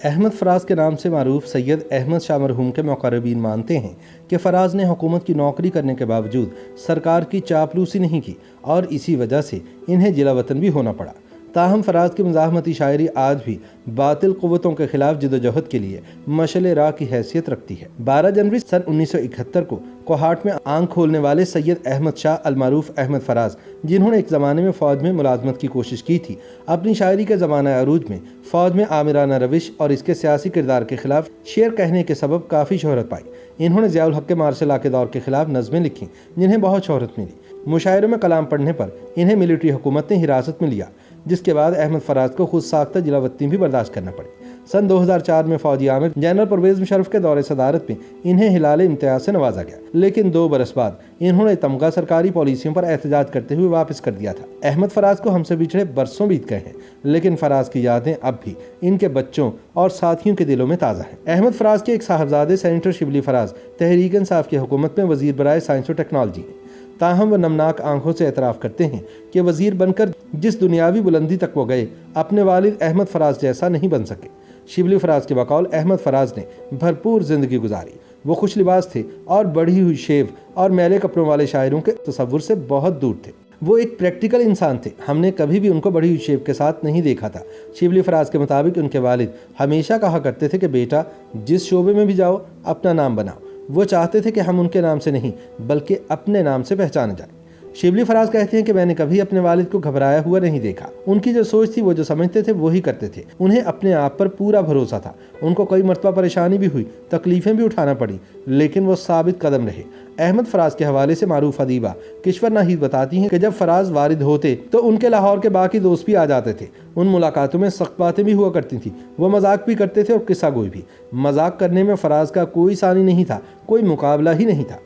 احمد فراز کے نام سے معروف سید احمد شاہ مرحوم کے مقربین مانتے ہیں کہ فراز نے حکومت کی نوکری کرنے کے باوجود سرکار کی چاپلوسی نہیں کی اور اسی وجہ سے انہیں جلا وطن بھی ہونا پڑا۔ تاہم فراز کی مزاحمتی شاعری آج بھی باطل قوتوں کے خلاف جدوجہد کے لیے مشعل راہ کی حیثیت رکھتی ہے۔ 12 جنوری سن 1971 کو کوہاٹ میں آنکھ کھولنے والے سید احمد شاہ المعروف احمد فراز، جنہوں نے ایک زمانے میں فوج میں ملازمت کی کوشش کی تھی، اپنی شاعری کے زمانہ عروج میں فوج میں آمرانہ روش اور اس کے سیاسی کردار کے خلاف شعر کہنے کے سبب کافی شہرت پائی۔ انہوں نے ضیاء الحق کے مارشل لا کے دور کے خلاف نظمیں لکھیں جنہیں بہت شہرت ملی۔ مشاعروں میں کلام پڑھنے پر انہیں ملٹری حکومت نے حراست میں لیا، جس کے بعد احمد فراز کو خود ساختہ جلا وطنی بھی برداشت کرنا پڑی۔ سن 2004 میں فوجی عامر جنرل پرویز مشرف کے دور صدارت میں انہیں ہلال امتیاز سے نوازا گیا، لیکن 2 برس بعد انہوں نے تمغہ سرکاری پالیسیوں پر احتجاج کرتے ہوئے واپس کر دیا تھا۔ احمد فراز کو ہم سے بچھڑے برسوں بیت گئے ہیں، لیکن فراز کی یادیں اب بھی ان کے بچوں اور ساتھیوں کے دلوں میں تازہ ہیں۔ احمد فراز کے ایک صاحبزادے سینیٹر شبلی فراز تحریک انصاف کی حکومت میں وزیر برائے سائنس و ٹیکنالوجی ہیں۔ تاہم وہ نمناک آنکھوں سے اعتراف کرتے ہیں کہ وزیر بن کر جس دنیاوی بلندی تک وہ گئے، اپنے والد احمد فراز جیسا نہیں بن سکے۔ شبلی فراز کے بقول احمد فراز نے بھرپور زندگی گزاری۔ وہ خوش لباس تھے اور بڑھی ہوئی شیو اور میلے کپڑوں والے شاعروں کے تصور سے بہت دور تھے۔ وہ ایک پریکٹیکل انسان تھے، ہم نے کبھی بھی ان کو بڑھی ہوئی شیو کے ساتھ نہیں دیکھا تھا۔ شبلی فراز کے مطابق ان کے والد ہمیشہ کہا کرتے تھے کہ بیٹا، جس شعبے میں بھی جاؤ اپنا نام بناؤ۔ وہ چاہتے تھے کہ ہم ان کے نام سے نہیں بلکہ اپنے نام سے پہچانے جائیں۔ شبلی فراز کہتے ہیں کہ میں نے کبھی اپنے والد کو گھبرایا ہوا نہیں دیکھا۔ ان کی جو سوچ تھی، وہ جو سمجھتے تھے وہی کرتے تھے۔ انہیں اپنے آپ پر پورا بھروسہ تھا۔ ان کو کئی مرتبہ پریشانی بھی ہوئی، تکلیفیں بھی اٹھانا پڑی، لیکن وہ ثابت قدم رہے۔ احمد فراز کے حوالے سے معروف ادیبہ کشور ناہید بتاتی ہیں کہ جب فراز وارد ہوتے تو ان کے لاہور کے باقی دوست بھی آ جاتے تھے۔ ان ملاقاتوں میں سخت باتیں بھی ہوا کرتی تھیں، وہ مذاق بھی کرتے تھے اور قصہ گوئی بھی۔ مذاق کرنے میں فراز کا کوئی ثانی نہیں تھا، کوئی مقابلہ ہی نہیں تھا۔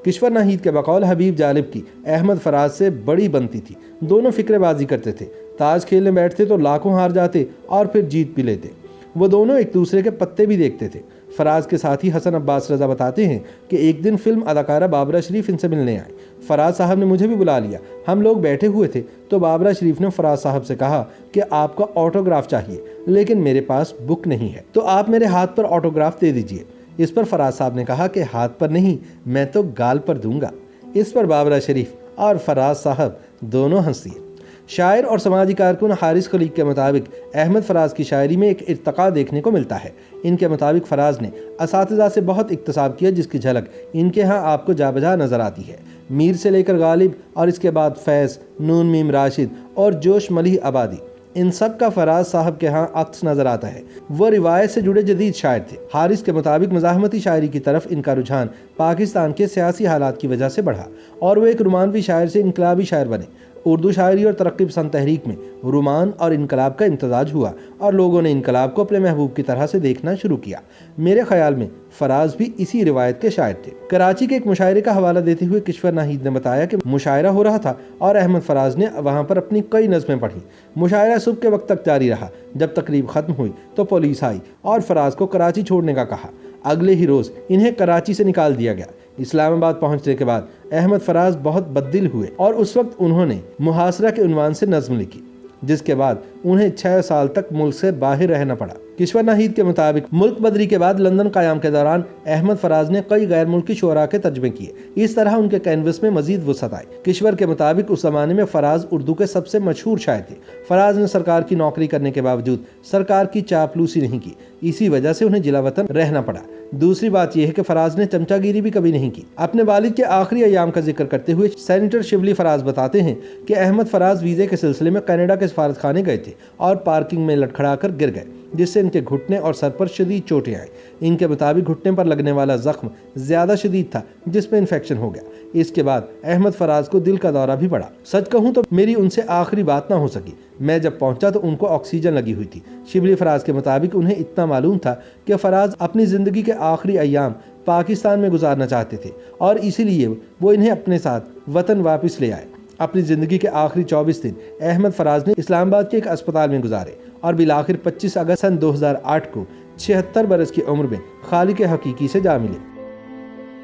کشور ناہید کے بقول حبیب جالب کی احمد فراز سے بڑی بنتی تھی، دونوں فکرے بازی کرتے تھے۔ تاش کھیلنے بیٹھتے تو لاکھوں ہار جاتے اور پھر جیت بھی لیتے۔ وہ دونوں ایک دوسرے کے پتے بھی دیکھتے تھے۔ فراز کے ساتھی حسن عباس رضا بتاتے ہیں کہ ایک دن فلم اداکارہ بابرہ شریف ان سے ملنے آئے۔ فراز صاحب نے مجھے بھی بلا لیا۔ ہم لوگ بیٹھے ہوئے تھے تو بابرہ شریف نے فراز صاحب سے کہا کہ آپ کا آٹوگراف چاہیے، لیکن میرے پاس بک نہیں ہے، تو آپ میرے ہاتھ پر آٹوگراف دے دیجئے۔ اس پر فراز صاحب نے کہا کہ ہاتھ پر نہیں، میں تو گال پر دوں گا۔ اس پر بابرہ شریف اور فراز صاحب دونوں ہنس دیے۔ شاعر اور سماجی کارکن حارث خلیق کے مطابق احمد فراز کی شاعری میں ایک ارتقاء دیکھنے کو ملتا ہے۔ ان کے مطابق فراز نے اساتذہ سے بہت اکتساب کیا، جس کی جھلک ان کے ہاں آپ کو جا بجا نظر آتی ہے۔ میر سے لے کر غالب اور اس کے بعد فیض، نون میم راشد اور جوش ملیح آبادی، ان سب کا فراز صاحب کے ہاں عکس نظر آتا ہے۔ وہ روایت سے جڑے جدید شاعر تھے۔ حارث کے مطابق مزاحمتی شاعری کی طرف ان کا رجحان پاکستان کے سیاسی حالات کی وجہ سے بڑھا اور وہ ایک رومانوی شاعر سے انقلابی شاعر بنے۔ اردو شاعری اور ترقی پسند تحریک میں رومان اور انقلاب کا امتزاج ہوا اور لوگوں نے انقلاب کو اپنے محبوب کی طرح سے دیکھنا شروع کیا۔ میرے خیال میں فراز بھی اسی روایت کے شاعر تھے۔ کراچی کے ایک مشاعرے کا حوالہ دیتے ہوئے کشور ناہید نے بتایا کہ مشاعرہ ہو رہا تھا اور احمد فراز نے وہاں پر اپنی کئی نظمیں پڑھی۔ مشاعرہ صبح کے وقت تک جاری رہا۔ جب تقریب ختم ہوئی تو پولیس آئی اور فراز کو کراچی چھوڑنے کا کہا۔ اگلے ہی روز انہیں کراچی سے نکال دیا گیا۔ اسلام آباد پہنچنے کے بعد احمد فراز بہت بددل ہوئے اور اس وقت انہوں نے محاصرہ کے عنوان سے نظم لکھی، جس کے بعد انہیں 6 سال تک ملک سے باہر رہنا پڑا۔ کشور ناہید کے مطابق ملک بدری کے بعد لندن قیام کے دوران احمد فراز نے کئی غیر ملکی شعراء کے ترجمے کیے۔ اس طرح ان کے کینوس میں مزید وسعت آئی۔ کشور کے مطابق اس زمانے میں فراز اردو کے سب سے مشہور شاعر تھے۔ فراز نے سرکار کی نوکری کرنے کے باوجود سرکار کی چاپلوسی نہیں کی، اسی وجہ سے انہیں جلا وطن رہنا پڑا۔ دوسری بات یہ ہے کہ فراز نے چمچہ گیری بھی کبھی نہیں کی۔ اپنے والد کے آخری ایام کا ذکر کرتے ہوئے سینیٹر شبلی فراز بتاتے ہیں کہ احمد فراز ویزے کے سلسلے میں کینیڈا کے سفارت خانے گئے تھے اور پارکنگ میں لٹکھڑا کر گر گئے، جس سے ان کے گھٹنے اور سر پر شدید چوٹیں آئیں۔ ان کے مطابق گھٹنے پر لگنے والا زخم زیادہ شدید تھا، جس میں انفیکشن ہو گیا۔ اس کے بعد احمد فراز کو دل کا دورہ بھی پڑا۔ سچ کہوں تو میری ان سے آخری بات نہ ہو سکی۔ میں جب پہنچا تو ان کو آکسیجن لگی ہوئی تھی۔ شبلی فراز کے مطابق انہیں اتنا معلوم تھا کہ فراز اپنی زندگی کے آخری ایام پاکستان میں گزارنا چاہتے تھے اور اسی لیے وہ انہیں اپنے ساتھ وطن واپس لے آئے۔ اپنی زندگی کے آخری 24 دن احمد فراز نے اسلام آباد کے ایک اسپتال میں گزارے اور بالآخر 25 اگست سن 2008 کو 76 برس کی عمر میں خالق حقیقی سے جا ملے۔